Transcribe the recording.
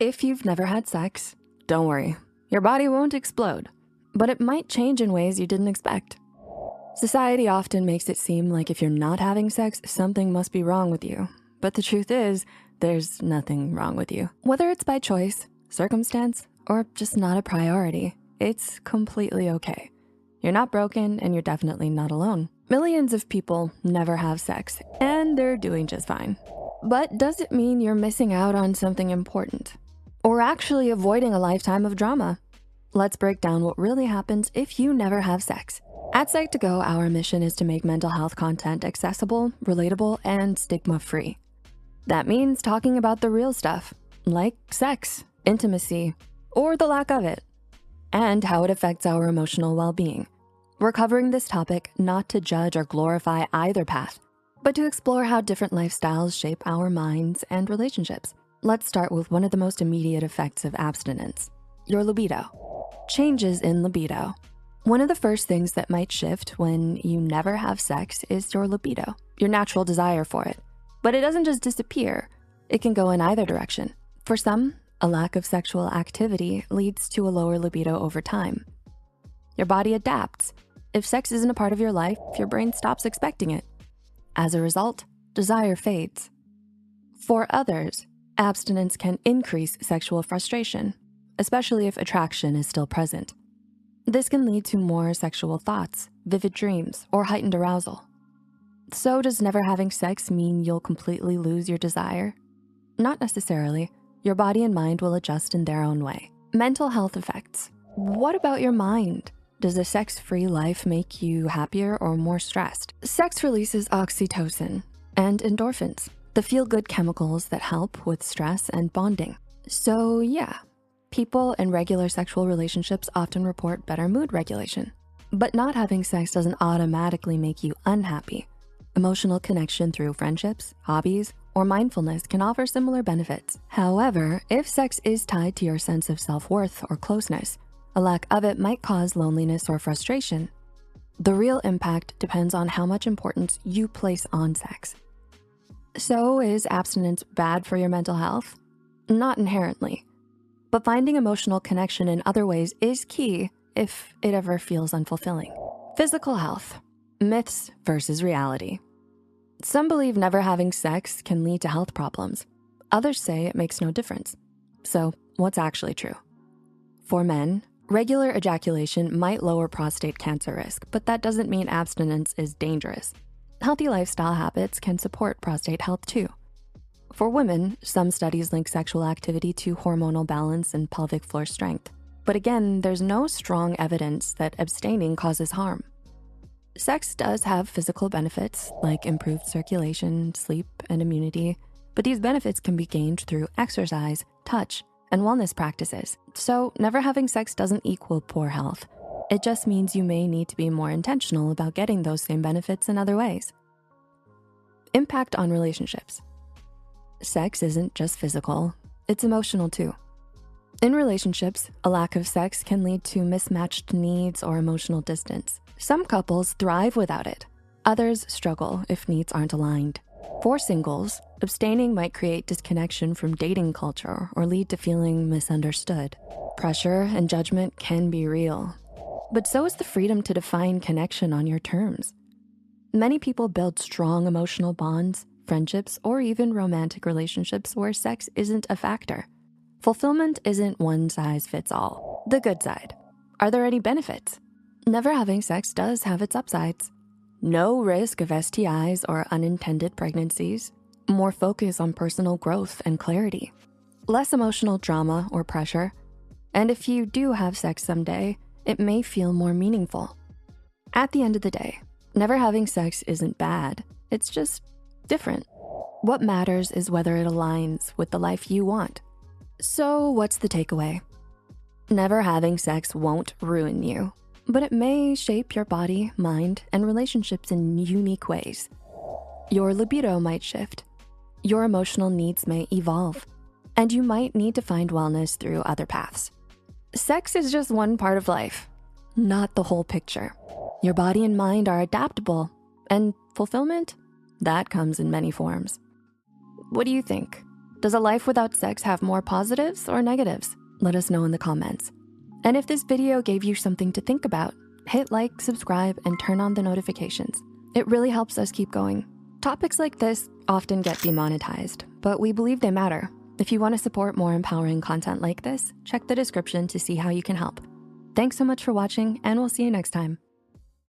If you've never had sex, don't worry. Your body won't explode, but it might change in ways you didn't expect. Society often makes it seem like if you're not having sex, something must be wrong with you. But the truth is, there's nothing wrong with you. Whether it's by choice, circumstance, or just not a priority, it's completely okay. You're not broken and you're definitely not alone. Millions of people never have sex and they're doing just fine. But does it mean you're missing out on something important? Or actually avoiding a lifetime of drama? Let's break down what really happens if you never have sex. At Psych2Go, our mission is to make mental health content accessible, relatable, and stigma-free. That means talking about the real stuff, like sex, intimacy, or the lack of it, and how it affects our emotional well-being. We're covering this topic not to judge or glorify either path, but to explore how different lifestyles shape our minds and relationships. Let's start with one of the most immediate effects of abstinence, your libido. Changes in libido. One of the first things that might shift when you never have sex is your libido, your natural desire for it. But it doesn't just disappear, it can go in either direction. For some, a lack of sexual activity leads to a lower libido over time. Your body adapts. If sex isn't a part of your life, your brain stops expecting it. As a result, desire fades. For others, abstinence can increase sexual frustration, especially if attraction is still present. This can lead to more sexual thoughts, vivid dreams, or heightened arousal. So does never having sex mean you'll completely lose your desire? Not necessarily. Your body and mind will adjust in their own way. Mental health effects. What about your mind? Does a sex-free life make you happier or more stressed? Sex releases oxytocin and endorphins, the feel-good chemicals that help with stress and bonding. So yeah, people in regular sexual relationships often report better mood regulation. But not having sex doesn't automatically make you unhappy. Emotional connection through friendships, hobbies, or mindfulness can offer similar benefits. However, if sex is tied to your sense of self-worth or closeness, a lack of it might cause loneliness or frustration. The real impact depends on how much importance you place on sex. So is abstinence bad for your mental health? Not inherently, but finding emotional connection in other ways is key if it ever feels unfulfilling. Physical health, myths versus reality. Some believe never having sex can lead to health problems. Others say it makes no difference. So what's actually true? For men, regular ejaculation might lower prostate cancer risk, but that doesn't mean abstinence is dangerous. Healthy lifestyle habits can support prostate health too. For women, some studies link sexual activity to hormonal balance and pelvic floor strength. But again, there's no strong evidence that abstaining causes harm. Sex does have physical benefits like improved circulation, sleep, and immunity, but these benefits can be gained through exercise, touch, and wellness practices. So never having sex doesn't equal poor health. It just means you may need to be more intentional about getting those same benefits in other ways. Impact on relationships. Sex isn't just physical, it's emotional too. In relationships, a lack of sex can lead to mismatched needs or emotional distance. Some couples thrive without it. Others struggle if needs aren't aligned. For singles, abstaining might create disconnection from dating culture or lead to feeling misunderstood. Pressure and judgment can be real, but so is the freedom to define connection on your terms. Many people build strong emotional bonds, friendships, or even romantic relationships where sex isn't a factor. Fulfillment isn't one size fits all. The good side. Are there any benefits? Never having sex does have its upsides. No risk of STIs or unintended pregnancies. More focus on personal growth and clarity. Less emotional drama or pressure. And if you do have sex someday, it may feel more meaningful. At the end of the day, never having sex isn't bad. It's just different. What matters is whether it aligns with the life you want. So what's the takeaway? Never having sex won't ruin you, but it may shape your body, mind, and relationships in unique ways. Your libido might shift. Your emotional needs may evolve, and you might need to find wellness through other paths. Sex is just one part of life, not the whole picture. Your body and mind are adaptable, and fulfillment, that comes in many forms. What do you think? Does a life without sex have more positives or negatives? Let us know in the comments. And if this video gave you something to think about, hit like, subscribe, and turn on the notifications. It really helps us keep going. Topics like this often get demonetized, but we believe they matter. If you wanna support more empowering content like this, check the description to see how you can help. Thanks so much for watching, and we'll see you next time.